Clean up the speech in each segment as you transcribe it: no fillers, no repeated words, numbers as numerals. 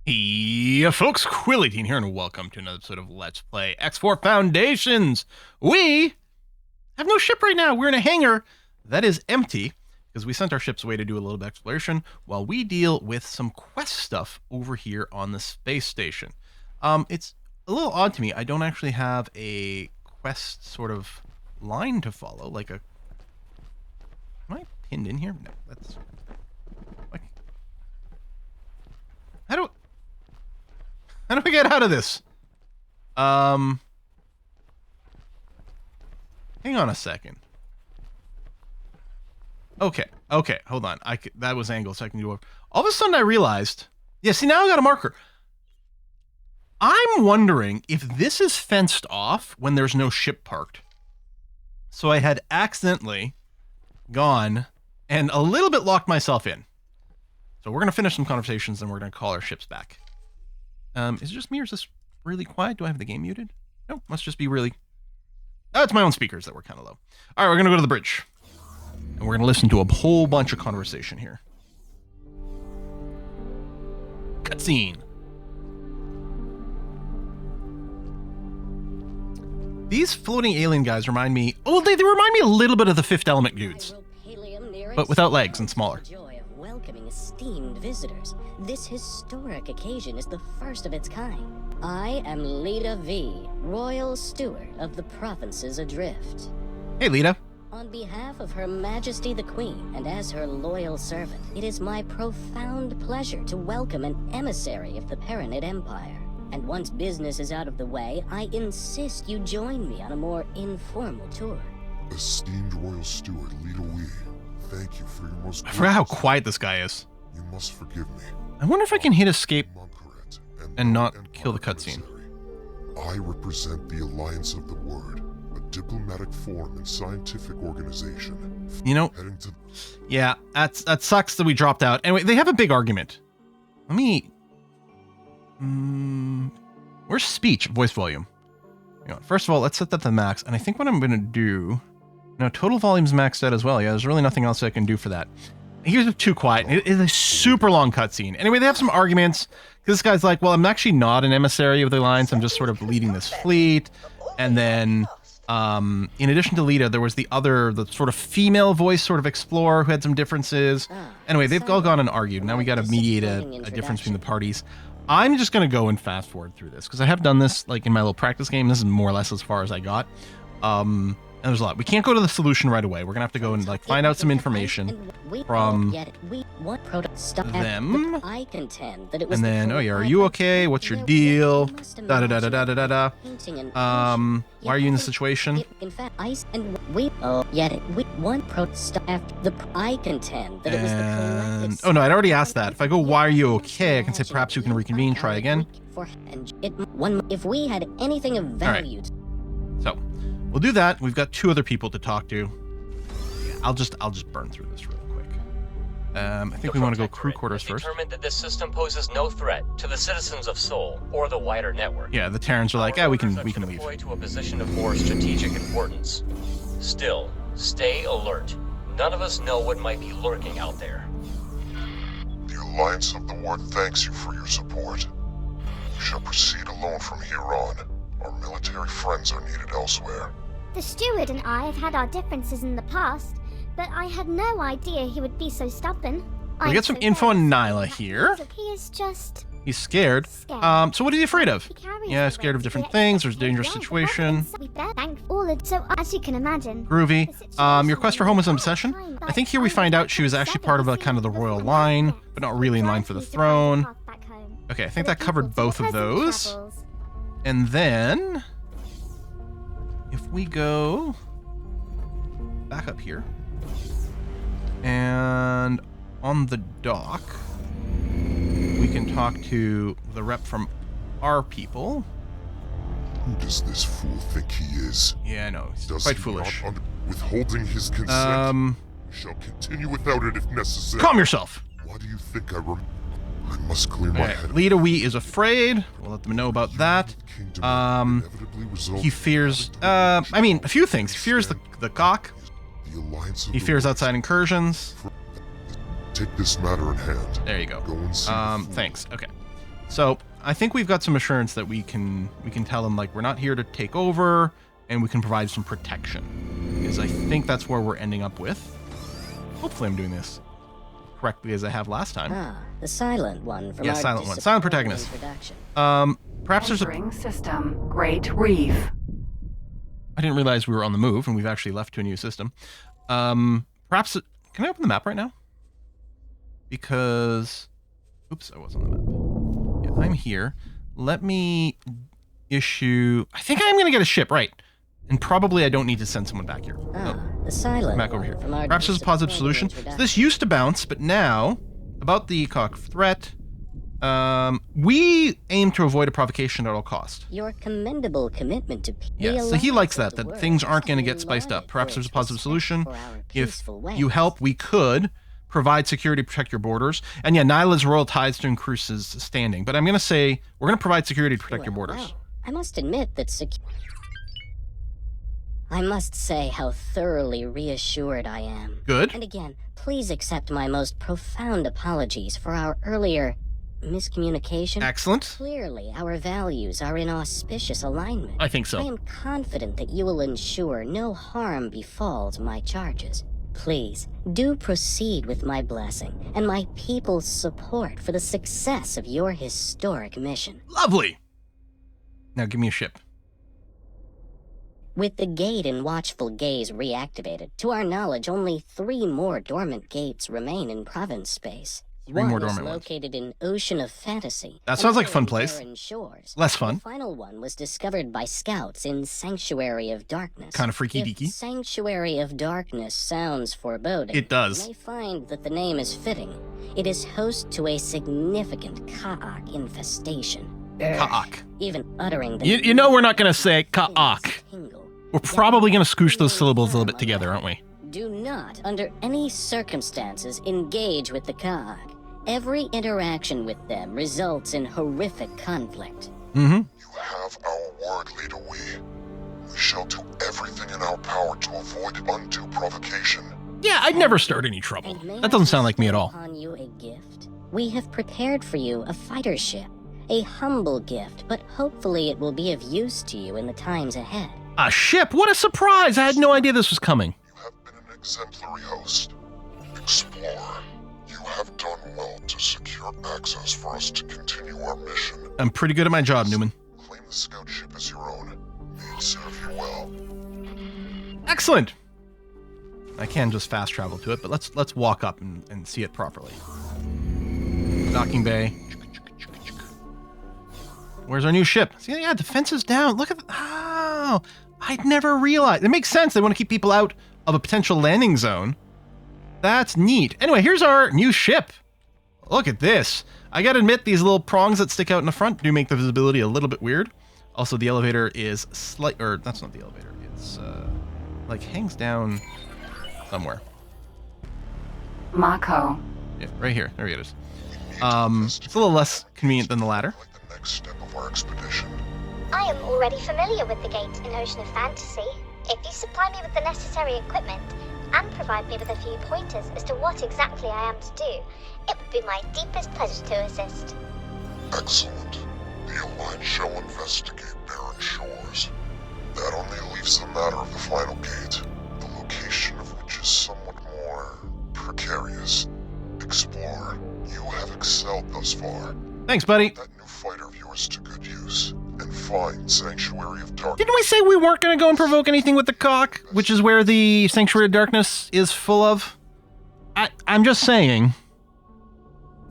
Yeah, folks, Quilliteen here, and welcome to another episode of Let's Play X4 Foundations. We have no ship right now. We're in a hangar that is empty because we sent our ships away to do a little bit of exploration while we deal with some quest stuff over here on the space station. It's a little odd to me. I don't actually have a quest sort of line to follow, like a... Am I pinned in here? No, that's... Like... How do we get out of this? Hang on a second. Okay, hold on. That was angled, so I can do it. All of a sudden I realized... Yeah, see, now I got a marker. I'm wondering if this is fenced off when there's no ship parked. So I had accidentally gone and a little bit locked myself in. So we're going to finish some conversations and we're going to call our ships back. Is it just me or is this really quiet? Do I have the game muted? No, must just be really... Oh, it's my own speakers that were kind of low. All right, we're going to go to the bridge. And we're going to listen to a whole bunch of conversation here. Cutscene. These floating alien guys remind me... Oh, they remind me a little bit of the Fifth Element dudes. But without legs and smaller. Welcoming esteemed visitors. This historic occasion is the first of its kind. I am Lita V, Royal Steward of the Provinces Adrift. Hey, Lita. On behalf of Her Majesty the Queen, and as her loyal servant, it is my profound pleasure to welcome an emissary of the Perenid Empire. And once business is out of the way, I insist you join me on a more informal tour. Esteemed Royal Steward Lita V, thank you for your most... I forgot how quiet this guy is. You must forgive me. I wonder if I can hit escape and not kill the cutscene. I represent the Alliance of the Word, a diplomatic forum and scientific organization. You know, yeah, that sucks that we dropped out. Anyway, they have a big argument. Let me... where's speech? Voice volume. Hang on. First of all, let's set that to max. And I think what I'm going to do... No, total volume's maxed out as well. Yeah, there's really nothing else I can do for that. Here's too quiet. It is a super long cutscene. Anyway, they have some arguments. This guy's like, well, I'm actually not an emissary of the Alliance. I'm just sort of leading this fleet. And then, in addition to Lita, there was the sort of female voice sort of explorer who had some differences. Anyway, they've all gone and argued. Now we got to mediate a difference between the parties. I'm just going to go and fast forward through this because I have done this like in my little practice game. This is more or less as far as I got. And there's a lot. We can't go to the solution right away. We're gonna have to go and like find out some information from them. And then, oh yeah, are you okay? What's your deal? Da da da da da da da. Why are you in this situation? And, oh no, I'd already asked that. If I go, why are you okay? I can say perhaps you can reconvene. Try again. If we had anything of value. Right. So. We'll do that. We've got two other people to talk to. Yeah, I'll just burn through this real quick. I think we want to go crew quarters first. Determined that this system poses no threat to the citizens of Seoul or the wider network. Yeah, the Terrans are like, yeah, we can leave. Deploy to a position of more strategic importance. Still, stay alert. None of us know what might be lurking out there. The Alliance of the Word thanks you for your support. We shall proceed alone from here on. Our military friends are needed elsewhere. The steward and I have had our differences in the past, but I had no idea he would be so stubborn. We get some info on Nyla here. He is just... He's scared. So what is he afraid of? Yeah, scared of different things. There's a dangerous situation. So as you can imagine. Groovy. Your quest for home is an obsession. I think here we find out she was actually part of kind of the royal line, but not really in line for the throne. Okay, I think that covered both of those. And then, if we go back up here, and on the dock, we can talk to the rep from our people. Who does this fool think he is? Yeah, I know. He's quite foolish. Withholding his consent. We shall continue without it if necessary. Calm yourself. Why do you think I must clear my head. Lita Wee is afraid. We'll let them know about that. He fears, I mean, a few things. He fears the cock. He fears outside incursions. Take this matter in hand. There you go. Go and see thanks. Okay. So I think we've got some assurance that we can tell them, like, we're not here to take over, and we can provide some protection. Because I think that's where we're ending up with. Hopefully I'm doing this correctly as I have last time. Ah, the silent one from Yeah, our silent one. Silent protagonist. introduction. Perhaps there's a... Entering system. Great Reef. I didn't realize we were on the move, and we've actually left to a new system. Perhaps... Can I open the map right now? Because... Oops, I was on the map. Yeah, I'm here. Let me issue... I think I'm going to get a ship, right. And probably I don't need to send someone back here. The silent Back over one here. from our Perhaps there's a positive solution. So this used to bounce, but now, about the cock threat, we aim to avoid a provocation at all cost. Your commendable commitment to peace. Yes, so he likes that things aren't going to get spiced up. Perhaps there's a positive solution. If you help, we could provide security to protect your borders. And yeah, Nyla's royal ties to increase his standing. But I'm going to say, we're going to provide security to protect your borders. Well, I must admit that I must say how thoroughly reassured I am. Good. And again, please accept my most profound apologies for our earlier miscommunication. Excellent. Clearly, our values are in auspicious alignment. I think so. I am confident that you will ensure no harm befalls my charges. Please, do proceed with my blessing and my people's support for the success of your historic mission. Lovely. Now give me a ship. With the gate in Watchful Gaze reactivated, to our knowledge, only 3 more dormant gates remain in province space. 3 more One is dormant ones. located in Ocean of Fantasy. That sounds like a another fun in place. Barren Shores. Less fun. The final one was discovered by scouts in Sanctuary of Darkness. Kind of freaky If deaky. Sanctuary of Darkness sounds foreboding, It does. you may find that the name is fitting. It is host to a significant Ka'ak infestation. Ka'ak. Even uttering the You know we're not going to say Ka'ak. tingle. We're probably going to scoosh those syllables a little bit together, aren't we? Do not, under any circumstances, engage with the Ka'ak. Every interaction with them results in horrific conflict. Mm-hmm. You have our word, Leader Wee. We shall do everything in our power to avoid undue provocation. Yeah, I'd never start any trouble. And may That doesn't I sound like me at bestow all. upon you a gift? We have prepared for you a fighter ship. A humble gift, but hopefully it will be of use to you in the times ahead. A ship? What a surprise! I had no idea this was coming. You have been an exemplary host. Explorer, you have done well to secure access for us to continue our mission. I'm pretty good at my job, Newman. Claim the scout ship as your own. May it serve you well. Excellent! I can just fast travel to it, but let's walk up and see it properly. Docking bay. Where's our new ship? See, yeah, defense is down. Look at oh, I'd never realized. It makes sense. They want to keep people out of a potential landing zone. That's neat. Anyway, here's our new ship. Look at this. I gotta admit, these little prongs that stick out in the front do make the visibility a little bit weird. Also, the elevator is or that's not the elevator. It's like hangs down somewhere. Mako. Yeah, right here. There it is. It's a little less convenient than the ladder. Like the next step of our expedition. I am already familiar with the gate in Ocean of Fantasy. If you supply me with the necessary equipment and provide me with a few pointers as to what exactly I am to do, it would be my deepest pleasure to assist. Excellent. The Alliance shall investigate Barren Shores. That only leaves the matter of the final gate, the location of which is somewhat more precarious. Explorer, you have excelled thus far. Thanks, buddy. That new fighter of yours to good use, and find Sanctuary of Darkness. Didn't we say we weren't going to go and provoke anything with the cock, which is where the Sanctuary of Darkness is full of? I'm just saying.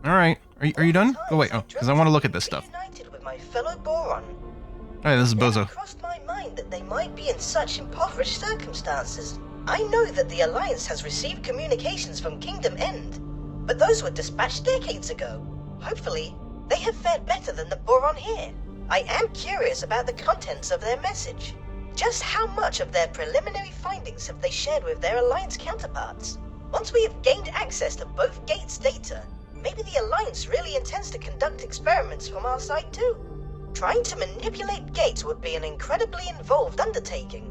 All right. Are you done? Oh, wait. Oh, because I want to look at this stuff. United with my fellow Boron. All right, this is It Bozo. crossed my mind that they might be in such impoverished circumstances. I know that the Alliance has received communications from Kingdom End, but those were dispatched decades ago. Hopefully, they have fared better than the Boron here. I am curious about the contents of their message. Just how much of their preliminary findings have they shared with their Alliance counterparts? Once we have gained access to both gates' data, maybe the Alliance really intends to conduct experiments from our side too. Trying to manipulate gates would be an incredibly involved undertaking.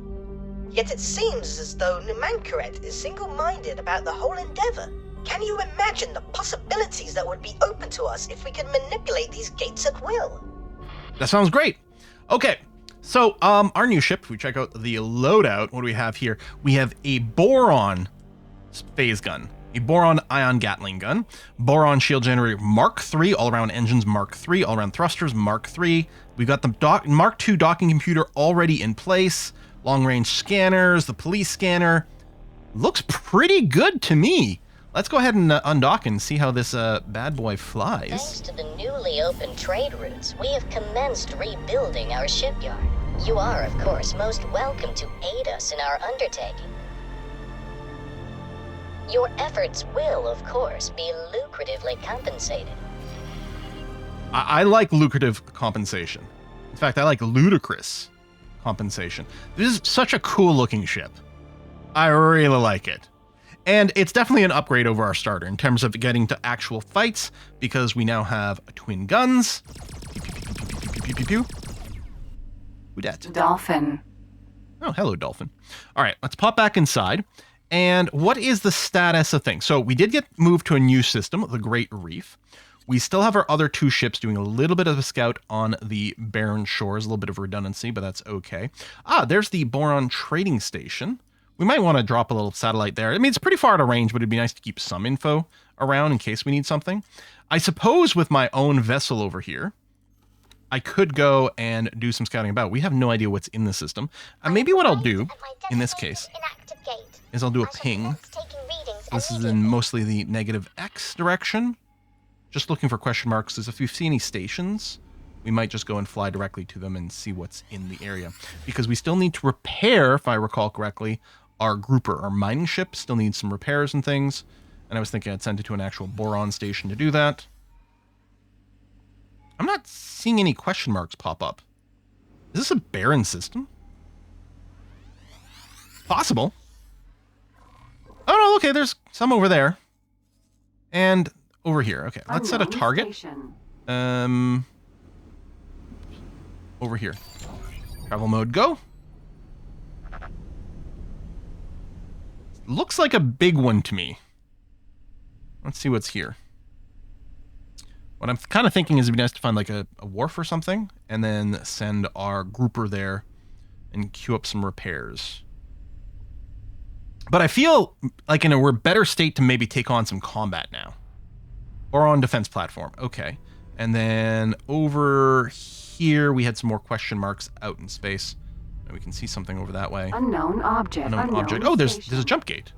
Yet it seems as though Numankaret is single-minded about the whole endeavor. Can you imagine the possibilities that would be open to us if we could manipulate these gates at will? That sounds great. Okay, so our new ship, if we check out the loadout, what do we have here? We have a boron phase gun, a boron ion Gatling gun, boron shield generator Mark III, all-around engines Mark III, all-around thrusters Mark III. We got the Mark II docking computer already in place, long-range scanners, the police scanner. Looks pretty good to me. Let's go ahead and undock and see how this bad boy flies. Thanks to the newly opened trade routes, we have commenced rebuilding our shipyard. You are, of course, most welcome to aid us in our undertaking. Your efforts will, of course, be lucratively compensated. I like lucrative compensation. In fact, I like ludicrous compensation. This is such a cool looking ship. I really like it. And it's definitely an upgrade over our starter in terms of getting to actual fights, because we now have twin guns. Pew, pew, pew, pew, pew, pew, pew, pew, pew. Who dat? Dolphin. Oh, hello, Dolphin. All right, let's pop back inside. And what is the status of things? So we did get moved to a new system, the Great Reef. We still have our other two ships doing a little bit of a scout on the barren shores, a little bit of redundancy, but that's okay. There's the Boron Trading Station. We might want to drop a little satellite there. I mean, it's pretty far out of range, but it'd be nice to keep some info around in case we need something. I suppose with my own vessel over here, I could go and do some scouting about. We have no idea what's in the system. Maybe what I'll do in this case is I'll do a ping. This is in mostly the -X direction. Just looking for question marks, because if we see any stations, we might just go and fly directly to them and see what's in the area. Because we still need to repair, if I recall correctly, our grouper, our mining ship still needs some repairs and things. And I was thinking I'd send it to an actual boron station to do that. I'm not seeing any question marks pop up. Is this a barren system? Possible. Oh no, okay, there's some over there. And over here. Okay, let's set a target. Over here. Travel mode, go. Looks like a big one to me. Let's see what's here. What I'm kind of thinking is it'd be nice to find like a wharf or something, and then send our grouper there and queue up some repairs. But I feel like we're a better state to maybe take on some combat now. Or on defense platform. Okay. And then over here, we had some more question marks out in space. And we can see something over that way. Unknown object. Unknown object. Oh, there's a jump gate.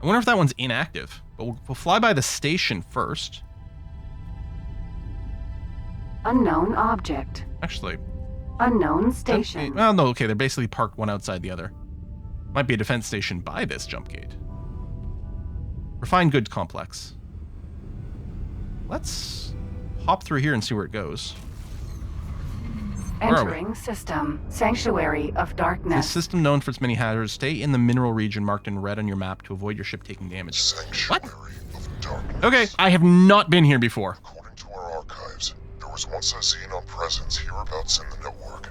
I wonder if that one's inactive. But we'll fly by the station first. Unknown object. Actually. Unknown station. Well, no, okay. They're basically parked one outside the other. Might be a defense station by this jump gate. Refined goods complex. Let's hop through here and see where it goes. Entering system. Sanctuary of Darkness. This system known for its many hazards. Stay in the mineral region marked in red on your map to avoid your ship taking damage. Sanctuary of Darkness. Okay, I have not been here before. According to our archives, there was once a Xenon presence hereabouts in the network.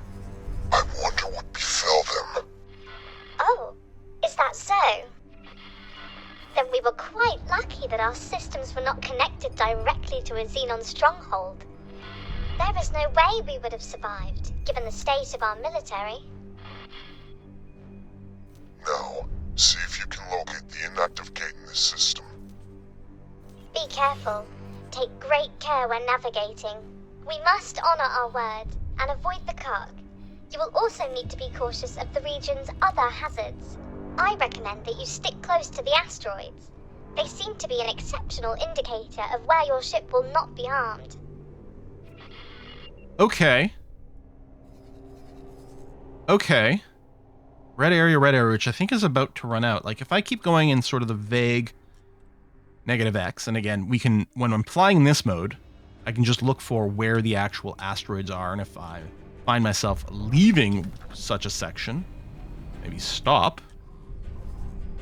I wonder what befell them. Oh, is that so? Then we were quite lucky that our systems were not connected directly to a Xenon stronghold. There is no way we would have survived, given the state of our military. Now, see if you can locate the inactive gate in this system. Be careful. Take great care when navigating. We must honor our word and avoid the Kark. You will also need to be cautious of the region's other hazards. I recommend that you stick close to the asteroids. They seem to be an exceptional indicator of where your ship will not be harmed. Okay. Okay. Red area, which I think is about to run out. Like, if I keep going in sort of the vague -X, and again, we can, when I'm flying in this mode, I can just look for where the actual asteroids are, and if I find myself leaving such a section, maybe stop.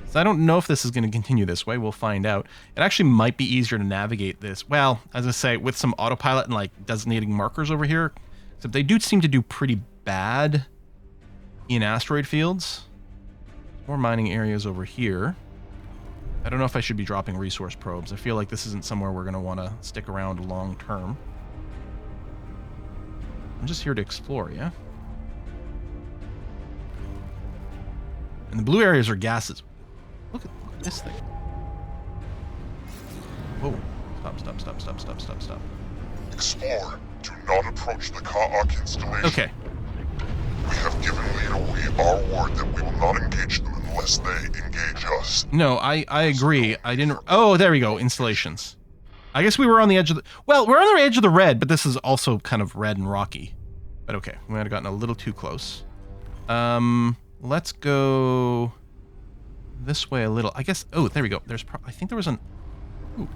So I don't know if this is going to continue this way. We'll find out. It actually might be easier to navigate this. Well, as I say, with some autopilot and like designating markers over here. Except they do seem to do pretty bad in asteroid fields. More mining areas over here. I don't know if I should be dropping resource probes. I feel like this isn't somewhere we're going to want to stick around long term. I'm just here to explore, yeah? And the blue areas are gases. Look at this thing. Whoa. Stop. Explorer, do not approach the Ka'ak installation. Okay. We have given Leowi our word that we will not engage them unless they engage us. No, I agree. I didn't... Oh, there we go. Installations. I guess we were on the edge of the... Well, we're on the edge of the red, but this is also kind of red and rocky. But okay, we might have gotten a little too close. Let's go this way a little. I guess... Oh, there we go. There's... I think there was an... Ooh.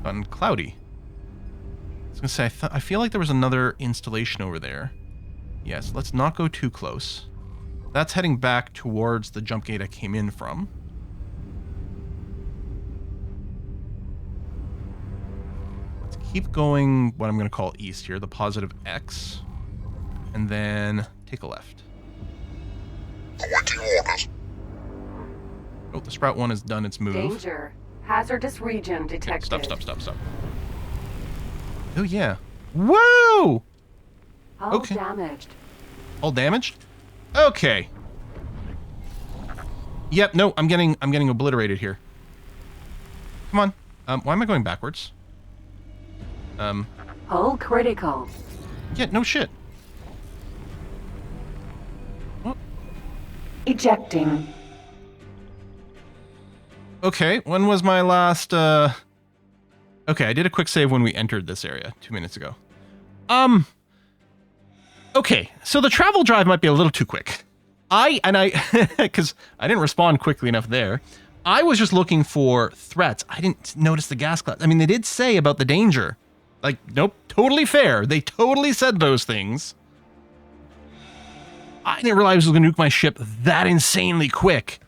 Gotten cloudy. I was going to say, I feel like there was another installation over there. Yes, let's not go too close. That's heading back towards the jump gate I came in from. Let's keep going what I'm going to call east here, the positive X. And then take a left. Awaiting orders. Oh, the Sprout 1 has done its move. Danger. Hazardous region detected. Okay, stop. Oh, yeah. Whoa! Hull Okay. damaged. All damaged? Okay. Yep, no, I'm getting obliterated here. Come on. Why am I going backwards? Hull critical. Yeah, no shit. What? Ejecting. Okay, when was my last, Okay, I did a quick save when we entered this area 2 minutes ago. Okay, so the travel drive might be a little too quick. Because I didn't respond quickly enough there. I was just looking for threats. I didn't notice the gas cloud. I mean, they did say about the danger. Like, nope, totally fair. They totally said those things. I didn't realize it was going to nuke my ship that insanely quick.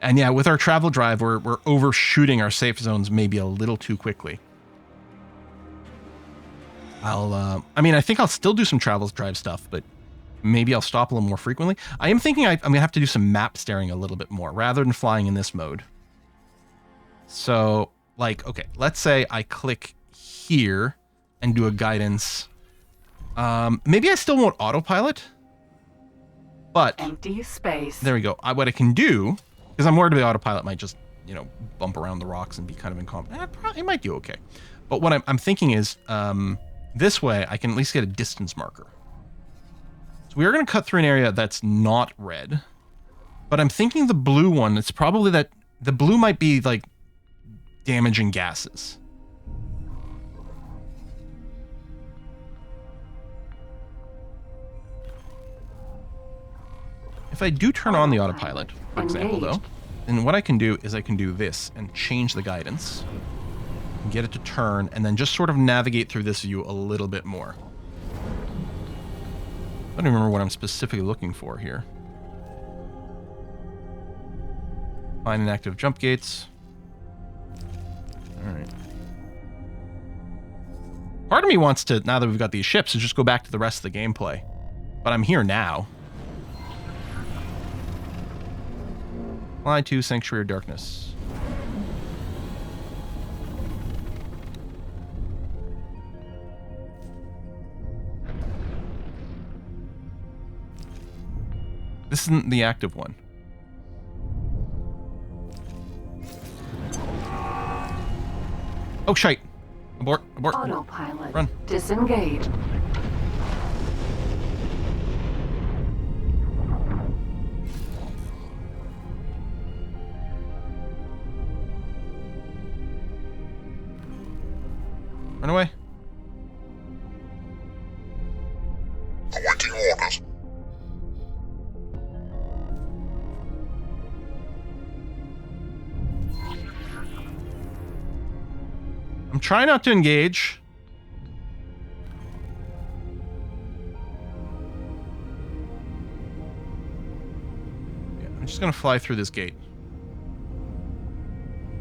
And yeah, with our travel drive, we're overshooting our safe zones maybe a little too quickly. I mean, I think I'll still do some travel drive stuff, but maybe I'll stop a little more frequently. I am thinking I'm going to have to do some map staring a little bit more rather than flying in this mode. So, like, okay, let's say I click here and do a guidance. Maybe I still won't autopilot, but... Empty space. There we go. What I can do, because I'm worried the autopilot might just, bump around the rocks and be kind of incompetent. It might do okay. But what I'm thinking is... this way, I can at least get a distance marker. So we are going to cut through an area that's not red. But I'm thinking the blue one, it's probably that... The blue might be, like, damaging gases. If I do turn on the autopilot, for example, though, then what I can do is I can do this and change the guidance. Get it to turn, and then just sort of navigate through this view a little bit more. I don't remember what I'm specifically looking for here. Find inactive jump gates. Alright. Part of me wants to, now that we've got these ships, to just go back to the rest of the gameplay. But I'm here now. Fly to Sanctuary of Darkness. This isn't the active one. Oh, shite. Abort. Autopilot. Run. Disengaged. Run away. Awaiting orders. I'm trying not to engage. Yeah, I'm just gonna fly through this gate.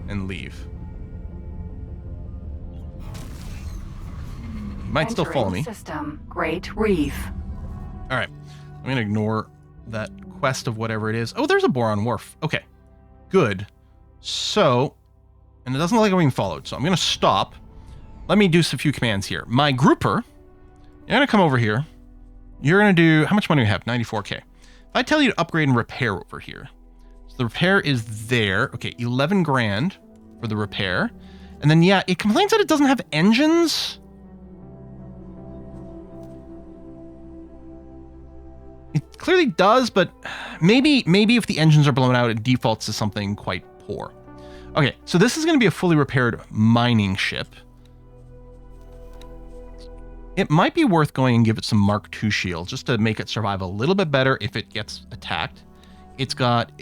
And leave. You might still follow me. System. Great Reef. Alright. I'm gonna ignore that quest of whatever it is. Oh, there's a boron wharf. Okay. Good. So, And it doesn't look like I'm being followed, so I'm going to stop. Let me do a few commands here. My grouper, you're going to come over here. You're going to do, how much money do we have? 94k. If I tell you to upgrade and repair over here. So the repair is there. Okay, 11 grand for the repair. And then, yeah, it complains that it doesn't have engines. It clearly does, but maybe if the engines are blown out, it defaults to something quite poor. Okay, so this is going to be a fully repaired mining ship. It might be worth going and give it some Mark II shields just to make it survive a little bit better if it gets attacked. It's got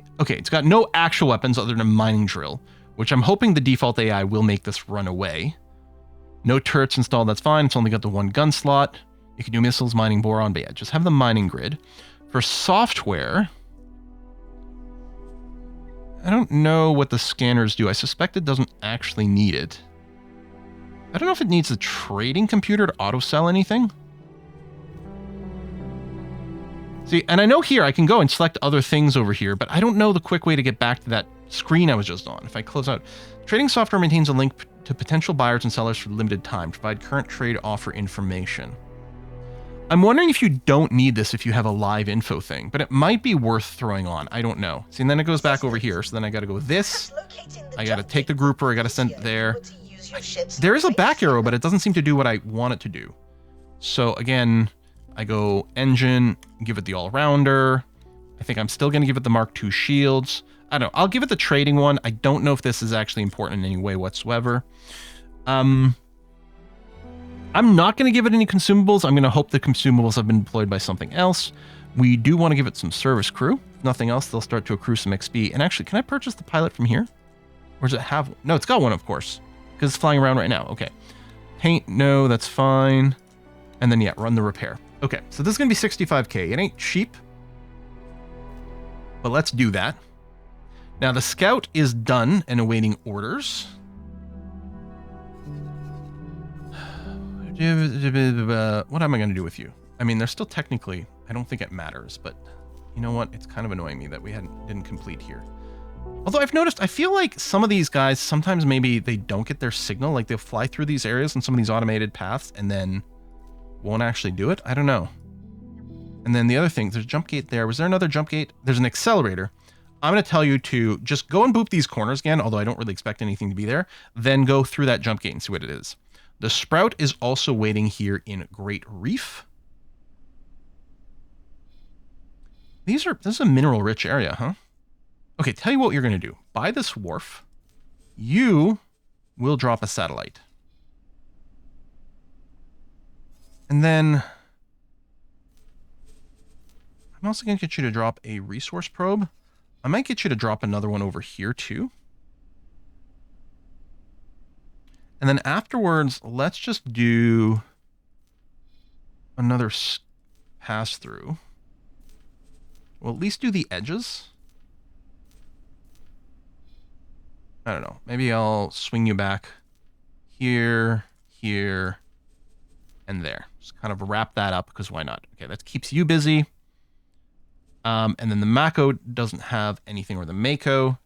no actual weapons other than a mining drill, which I'm hoping the default AI will make this run away. No turrets installed, that's fine. It's only got the one gun slot. You can do missiles, mining, boron, but yeah, just have the mining grid. For software, I don't know what the scanners do. I suspect it doesn't actually need it. I don't know if it needs a trading computer to auto-sell anything. See, and I know here I can go and select other things over here, but I don't know the quick way to get back to that screen I was just on. If I close out, trading software maintains a link to potential buyers and sellers for limited time. Provide current trade offer information. I'm wondering if you don't need this if you have a live info thing, but it might be worth throwing on. I don't know. See, and then it goes back over here. So then I got to go this. I got to take the grouper. I got to send it there. There is a back arrow, but it doesn't seem to do what I want it to do. So again, I go engine, give it the all-rounder. I think I'm still going to give it the Mark II shields. I don't know. I'll give it the trading one. I don't know if this is actually important in any way whatsoever. I'm not going to give it any consumables. I'm going to hope the consumables have been deployed by something else. We do want to give it some service crew. If nothing else, they'll start to accrue some XP. And actually, can I purchase the pilot from here? Or does it have one? No, it's got one, of course, because it's flying around right now. Okay. Paint, no, that's fine. And then, yeah, run the repair. Okay, so this is going to be 65k. It ain't cheap, but let's do that. Now, the scout is done and awaiting orders. What am I going to do with you? I mean, they're still technically, I don't think it matters, but you know what? It's kind of annoying me that we didn't complete here. Although I've noticed, I feel like some of these guys, sometimes maybe they don't get their signal. Like they'll fly through these areas and some of these automated paths and then won't actually do it. I don't know. And then the other thing, there's a jump gate there. Was there another jump gate? There's an accelerator. I'm going to tell you to just go and boop these corners again, although I don't really expect anything to be there. Then go through that jump gate and see what it is. The Sprout is also waiting here in Great Reef. This is a mineral-rich area, huh? Okay, tell you what you're going to do. By this wharf, you will drop a satellite. And then I'm also going to get you to drop a resource probe. I might get you to drop another one over here, too. And then afterwards, let's just do another pass through. We'll at least do the edges. I don't know. Maybe I'll swing you back here, here, and there. Just kind of wrap that up because why not? Okay, that keeps you busy. And then the Mako doesn't have anything, or the Mako.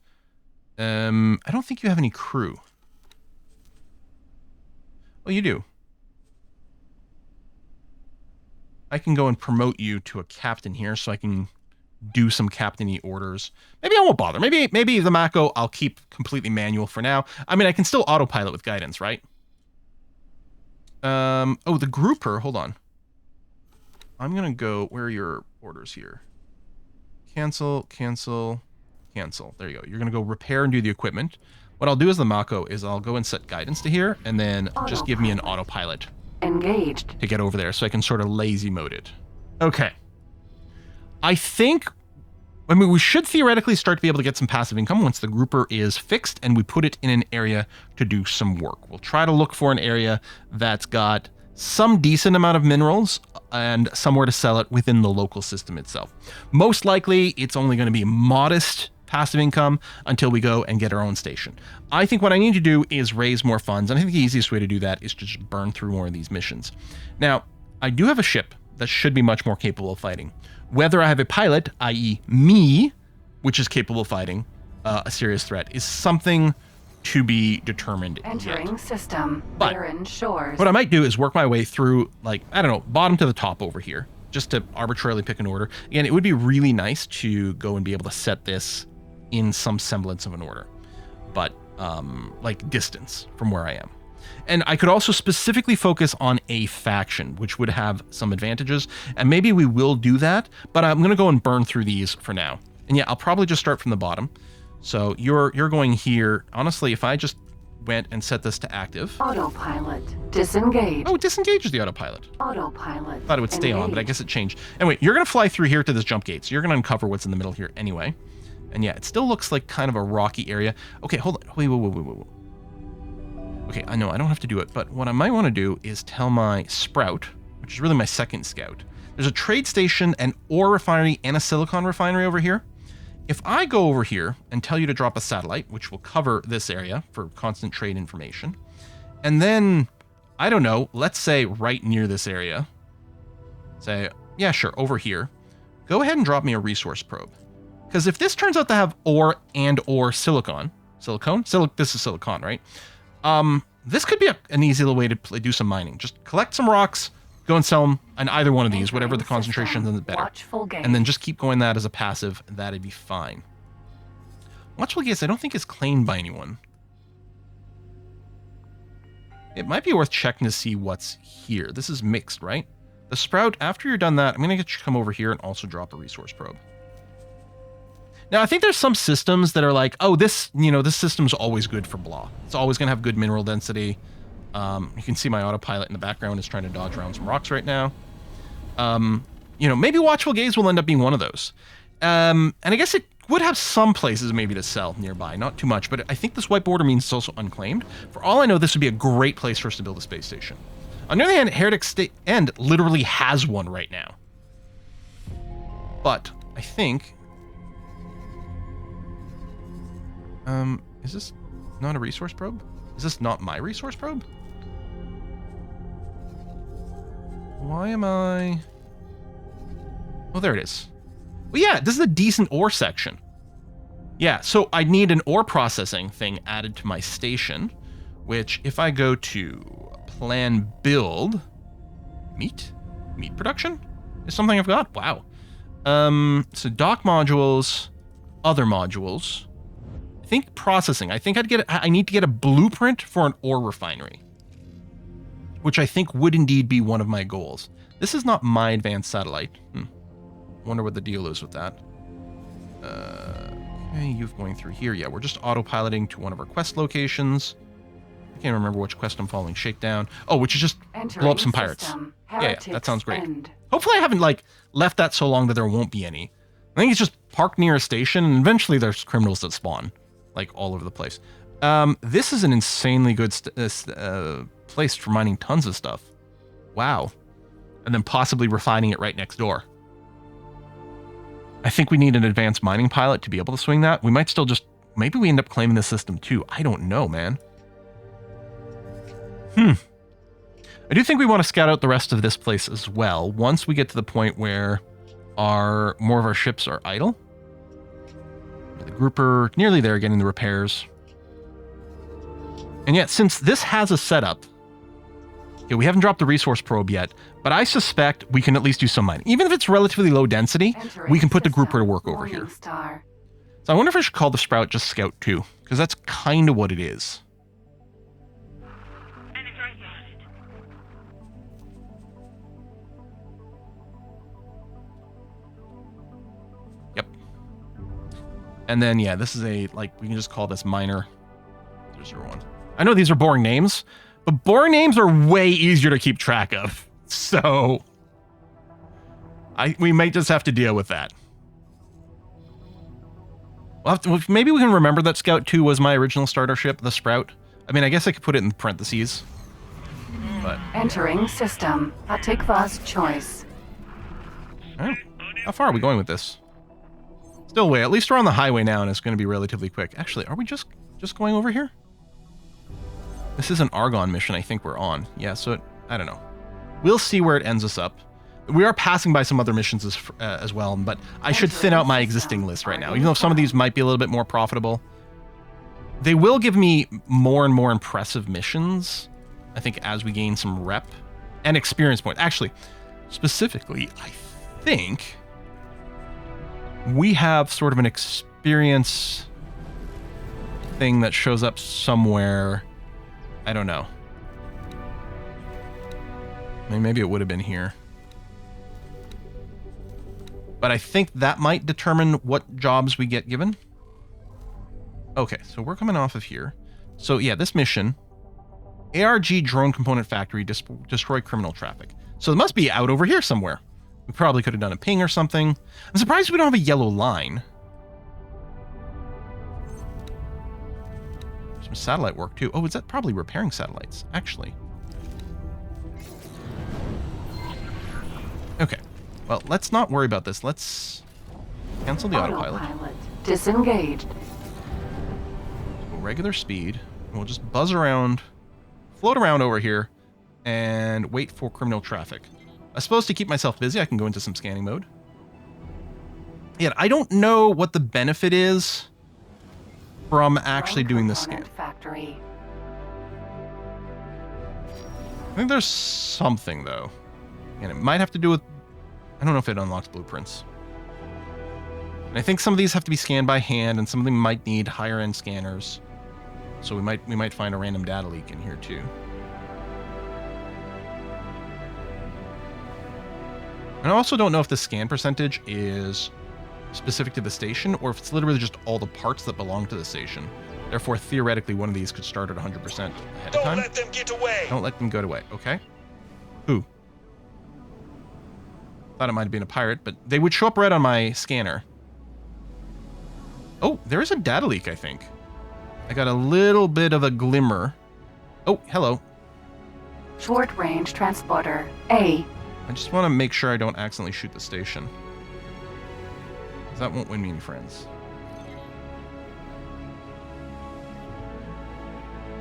I don't think you have any crew. Well, you do. I can go and promote you to a captain here so I can do some captainy orders. Maybe I won't bother. Maybe the Mako I'll keep completely manual for now. I mean, I can still autopilot with guidance, right? Oh, the grouper. Hold on. I'm going to go... Where are your orders here? Cancel, cancel, cancel. There you go. You're going to go repair and do the equipment. What I'll do as the Mako is I'll go and set guidance to here and then just give me an autopilot. Engaged. To get over there so I can sort of lazy mode it. Okay. I mean, we should theoretically start to be able to get some passive income once the grouper is fixed and we put it in an area to do some work. We'll try to look for an area that's got some decent amount of minerals and somewhere to sell it within the local system itself. Most likely, it's only going to be modest passive income until we go and get our own station. I think what I need to do is raise more funds, and I think the easiest way to do that is to just burn through more of these missions. Now, I do have a ship that should be much more capable of fighting. Whether I have a pilot, i.e. me, which is capable of fighting a serious threat, is something to be determined Entering yet. system. But Barren shores. what I might do is work my way through, like, I don't know, bottom to the top over here, just to arbitrarily pick an order. Again, it would be really nice to go and be able to set this in some semblance of an order, but like distance from where I am. And I could also specifically focus on a faction, which would have some advantages, and maybe we will do that, but I'm going to go and burn through these for now. And yeah, I'll probably just start from the bottom. So you're going here. Honestly, if I just went and set this to active. Autopilot. Disengage. Oh, it disengages the autopilot. Autopilot. Thought it would stay on, but I guess it changed. Anyway, you're going to fly through here to this jump gate. So you're going to uncover what's in the middle here anyway. And yeah, it still looks like kind of a rocky area. Okay, hold on. Wait. Okay, I know I don't have to do it, but what I might want to do is tell my Sprout, which is really my second scout. There's a trade station, an ore refinery, and a silicon refinery over here. If I go over here and tell you to drop a satellite, which will cover this area for constant trade information, and then, I don't know, let's say right near this area, say, yeah, sure, over here, go ahead and drop me a resource probe. Because if this turns out to have ore and or silicon, this is silicon, right? This could be an easy little way to do some mining. Just collect some rocks, go and sell them on either one of these, whatever the concentration, then the better. And then just keep going that as a passive. That'd be fine. Watchful gaze, I don't think is claimed by anyone. It might be worth checking to see what's here. This is mixed, right? The Sprout, after you're done that, I'm going to get you to come over here and also drop a resource probe. Now, I think there's some systems that are like, oh, this system's always good for blah. It's always going to have good mineral density. You can see my autopilot in the background is trying to dodge around some rocks right now. Maybe Watchful Gaze will end up being one of those. And I guess it would have some places maybe to sell nearby, not too much, but I think this white border means it's also unclaimed. For all I know, this would be a great place for us to build a space station. On the other hand, Heretic End literally has one right now. But I think... is this not a resource probe? Is this not my resource probe? Why am I... Oh, there it is. Well, yeah, this is a decent ore section. Yeah, so I need an ore processing thing added to my station, which if I go to plan build, meat production is something I've got. Wow. So dock modules, other modules. I think processing. I think I need to get a blueprint for an ore refinery, which I think would indeed be one of my goals. This is not my advanced satellite. Wonder what the deal is with that. Okay, you're going through here. Yeah, we're just autopiloting to one of our quest locations. I can't remember which quest I'm following. Shakedown. Oh, which is just blow up some pirates. Yeah, that sounds great. Hopefully I haven't left that so long that there won't be any. I think it's just parked near a station, and eventually there's criminals that spawn all over the place. This is an insanely good place for mining tons of stuff. Wow. And then possibly refining it right next door. I think we need an advanced mining pilot to be able to swing that. We might still maybe we end up claiming the system too. I don't know, man. I do think we want to scout out the rest of this place as well. Once we get to the point where more of our ships are idle. The grouper nearly there, getting the repairs. And yet, since this has a setup, we haven't dropped the resource probe yet, but I suspect we can at least do some mining. Even if it's relatively low density, we can put the grouper to work over here. So I wonder if I should call the Sprout just Scout 2, because that's kind of what it is. Yep. And then, yeah, this is we can just call this Miner 001. I know these are boring names, but boring names are way easier to keep track of. So we might just have to deal with that. Maybe we can remember that Scout 2 was my original starter ship, the Sprout. I mean, I guess I could put it in parentheses. But entering system. Atikva's choice. All right. How far are we going with this? Still way. At least we're on the highway now, and it's going to be relatively quick. Actually, are we just going over here? This is an Argon mission I think we're on. Yeah, so I don't know. We'll see where it ends us up. We are passing by some other missions as well, but I should thin out my existing list right now. Even though some of these might be a little bit more profitable, They will give me more and more impressive missions, I think, as we gain some rep and experience points. Actually, specifically, I think we have sort of an experience thing that shows up somewhere. I don't know. I mean, maybe it would have been here. But I think that might determine what jobs we get given. Okay, so we're coming off of here. So yeah, this mission, ARG Drone Component Factory, destroy criminal traffic. So it must be out over here somewhere. We probably could have done a ping or something. I'm surprised we don't have a yellow line. Some satellite work too. Oh, is that probably repairing satellites, actually? Okay, well, let's not worry about this. Let's cancel the autopilot. Disengaged. Go regular speed. And we'll just buzz around, float around over here, and wait for criminal traffic. I suppose to keep myself busy, I can go into some scanning mode. Yet I don't know what the benefit is from actually doing this scan. Factory. I think there's something, though. And it might have to do with... I don't know if it unlocks blueprints. And I think some of these have to be scanned by hand, and some of them might need higher-end scanners. So we might find a random data leak in here, too. And I also don't know if the scan percentage is specific to the station, or if it's literally just all the parts that belong to the station. Therefore, theoretically, one of these could start at 100% ahead of time. Don't let them get away! Don't let them get away. Okay. Who? Thought it might have been a pirate, but they would show up red on my scanner. Oh, there is a data leak, I think. I got a little bit of a glimmer. Oh, hello. Short-range transporter A. I just want to make sure I don't accidentally shoot the station. That won't win me any friends.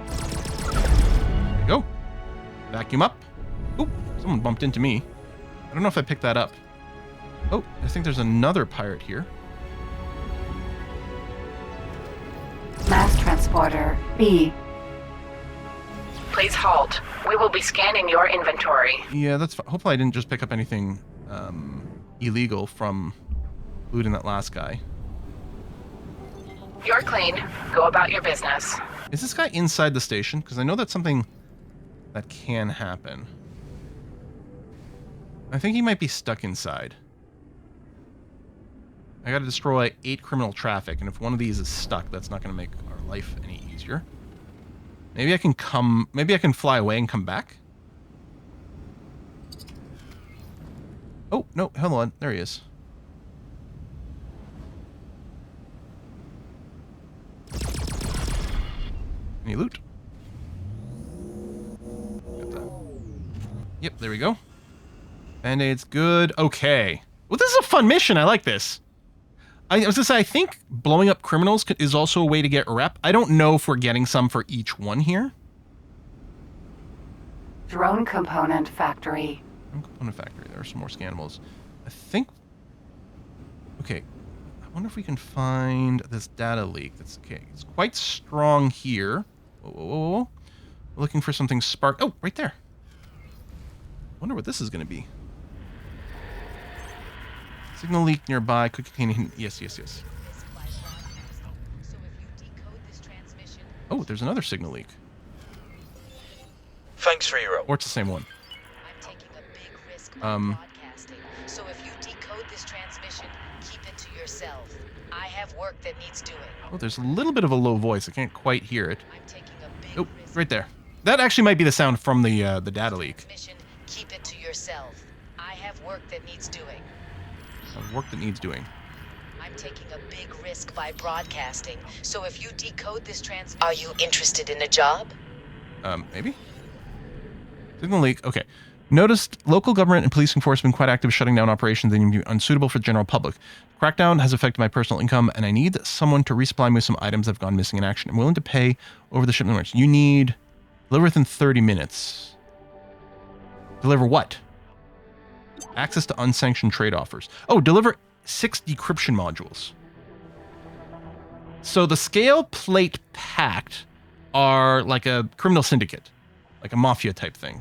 There we go. Vacuum up. Oop, someone bumped into me. I don't know if I picked that up. Oh, I think there's another pirate here. Mass transporter B. Please halt. We will be scanning your inventory. Yeah, that's fine. Hopefully I didn't just pick up anything illegal from looting that last guy. You're clean. Go about your business. Is this guy inside the station? Because I know that's something that can happen. I think he might be stuck inside. I gotta destroy 8 criminal traffic, and if one of these is stuck, that's not gonna make our life any easier. Maybe I can fly away and come back? Oh, no, hold on. There he is. Any loot? Yep, there we go. Band-Aid's good. Okay. Well, this is a fun mission. I like this. I was gonna say, I think blowing up criminals is also a way to get rep. I don't know if we're getting some for each one here. Drone component factory. Drone component factory. There are some more scannables. I think... Okay. I wonder if we can find this data leak. That's okay. It's quite strong here. Whoa, whoa, whoa, whoa. We're looking for something spark... Oh, right there. Wonder what this is going to be. Signal leak nearby could contain... Yes, yes, yes. Oh, there's another signal leak. Thanks, Riro. Or it's the same one. I'm taking a big risk by broadcasting. So if you decode this transmission, keep it to yourself. I have work that needs doing. Oh, there's a little bit of a low voice. I can't quite hear it. I'm taking a big Oh, risk. right there. That actually might be the sound from the data leak. Transmission, keep it to yourself. I have work that needs doing. Work that needs doing. I'm taking a big risk by broadcasting. So if you decode this Are you interested in a job? Maybe? Signal leak. Okay. Noticed local government and police enforcement quite active shutting down operations and be unsuitable for the general public. Crackdown has affected my personal income, and I need someone to resupply me with some items that have gone missing in action. I'm willing to pay over the shipment rates. You need... Deliver within 30 minutes. Deliver what? Access to unsanctioned trade offers. Oh, deliver 6 decryption modules. So the Scale Plate Pact are like a criminal syndicate, like a mafia type thing.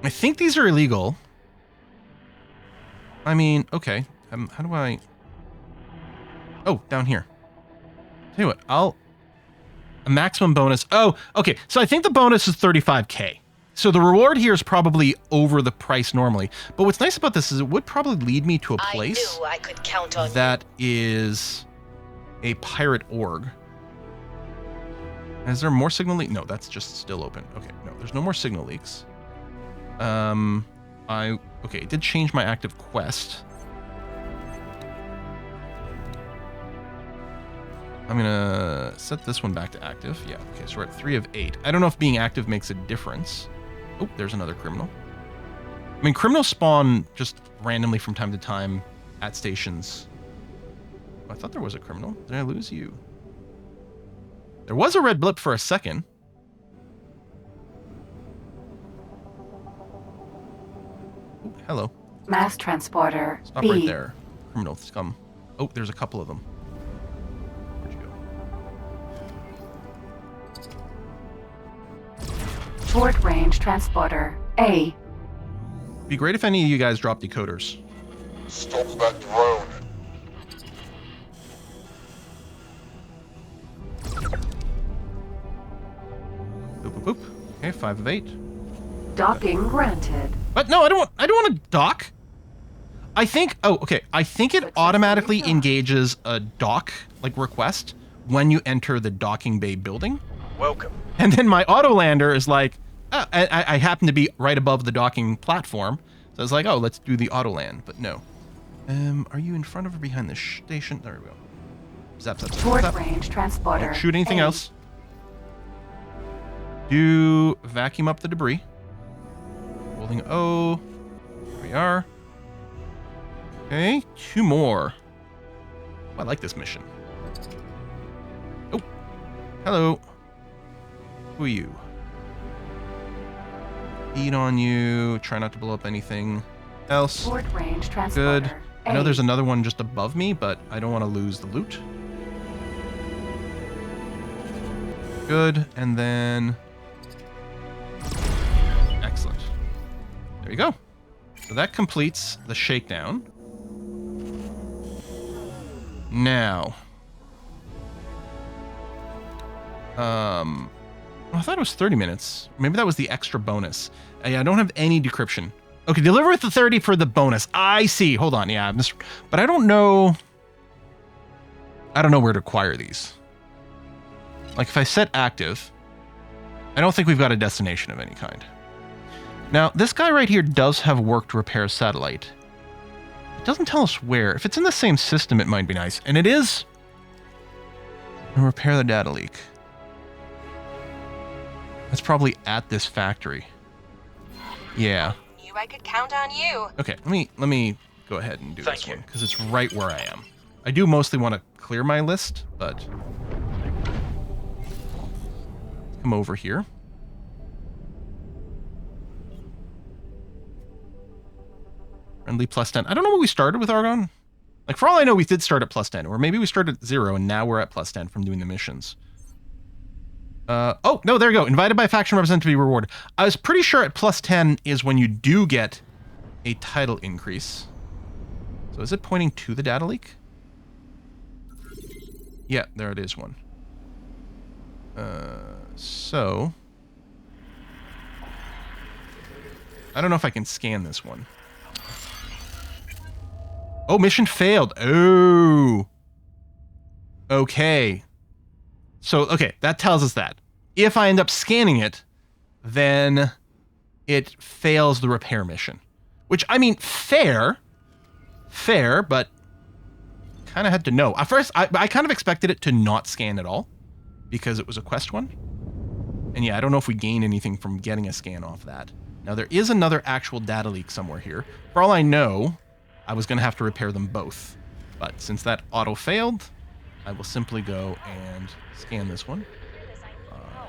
I think these are illegal. I mean, okay. How do I... Oh, down here. Tell you what, a maximum bonus. Oh, okay. So I think the bonus is 35K. So the reward here is probably over the price normally. But what's nice about this is it would probably lead me to a place I knew I could count on that is a pirate org. Is there more signal leak? No, that's just still open. Okay, no, there's no more signal leaks. Okay, it did change my active quest. I'm gonna set this one back to active. Yeah, okay, so we're at 3 of 8. I don't know if being active makes a difference. Oh, there's another criminal. I mean, criminals spawn just randomly from time to time at stations. Oh, I thought there was a criminal. Did I lose you? There was a red blip for a second. Oh, hello. Mass transporter Stop B. right there. Criminal scum. Oh, there's a couple of them. Where'd you go? Short range transporter A. Be great if any of you guys drop decoders. Stop that drone. Boop, boop, boop. Okay, 5 of 8. Docking granted. But no, I don't want to dock. I think, oh, okay. I think it automatically engages a dock, like request, when you enter the docking bay building. Welcome. And then my auto lander is like, I happen to be right above the docking platform. So I was like, oh, let's do the auto land. But no. Are you in front of or behind the station? There we go. Zap, zap, zap, Short zap. range transporter. Don't shoot anything A. else. Do vacuum up the debris. Holding O. There we are. Okay, 2 more. Oh, I like this mission. Oh, hello. Who are you? Eat on you. Try not to blow up anything else. Short range transporter Good. I know there's another one just above me, but I don't want to lose the loot. Good, and then... Excellent. There you go. So that completes the shakedown. Now... I thought it was 30 minutes. Maybe that was the extra bonus. I don't have any decryption. Okay, deliver with the 30 for the bonus. I see. Hold on. Yeah, but I don't know. I don't know where to acquire these. Like if I set active, I don't think we've got a destination of any kind. Now, this guy right here does have work to repair a satellite. It doesn't tell us where. If it's in the same system, it might be nice. And it is. Repair the data leak. That's probably at this factory. Yeah. you. I could count on you. Okay, let me go ahead and do this one because it's right where I am. I do mostly want to clear my list, but come over here. Friendly +10. I don't know what we started with Argon. Like, for all I know, we did start at +10, or maybe we started at 0 and now we're at +10 from doing the missions. Oh, no, there you go. Invited by faction representative to be rewarded. I was pretty sure at +10 is when you do get a title increase. So is it pointing to the data leak? Yeah, there it is one. So... I don't know if I can scan this one. Oh, mission failed. Oh. Okay. So, okay, that tells us that. If I end up scanning it, then it fails the repair mission. Which, I mean, fair, but kind of had to know. At first, I kind of expected it to not scan at all because it was a quest one. And yeah, I don't know if we gain anything from getting a scan off that. Now, there is another actual data leak somewhere here. For all I know, I was going to have to repair them both. But since that auto failed, I will simply go and scan this one.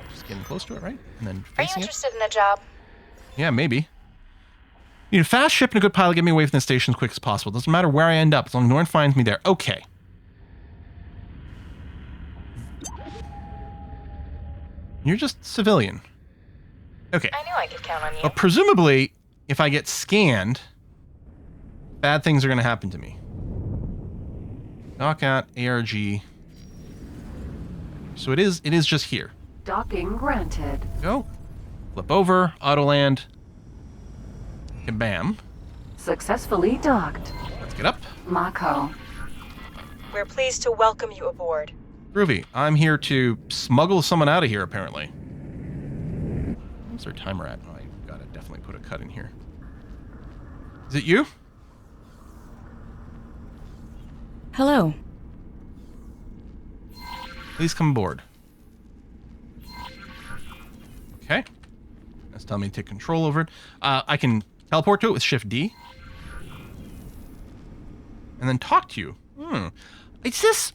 Just getting close to it, right? And then Are you facing interested in the job? Yeah, maybe. You need a fast ship and a good pilot get me away from the station as quick as possible. Doesn't matter where I end up, as long as no one finds me there. Okay. You're just civilian. Okay. I knew I could count on you. But presumably, if I get scanned, bad things are going to happen to me. Knockout, ARG. So it is just here. Docking granted. Go. Flip over, auto land. Kabam. Successfully docked. Let's get up. Mako. We're pleased to welcome you aboard. Groovy. I'm here to smuggle someone out of here, apparently. What's our timer at? Oh, I gotta definitely put a cut in here. Is it you? Hello. Please come aboard. Okay. That's telling me to take control over it. I can teleport to it with Shift D. And then talk to you. It's this...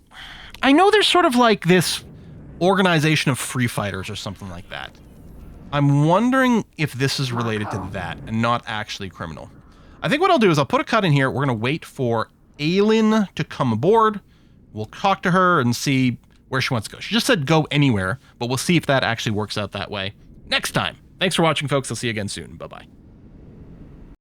I know there's sort of like this organization of free fighters or something like that. I'm wondering if this is related to that and not actually criminal. I think what I'll do is I'll put a cut in here. We're going to wait for Aylin to come aboard. We'll talk to her and see where she wants to go. She just said go anywhere, but we'll see if that actually works out that way next time. Thanks for watching, folks. I'll see you again soon. Bye-bye.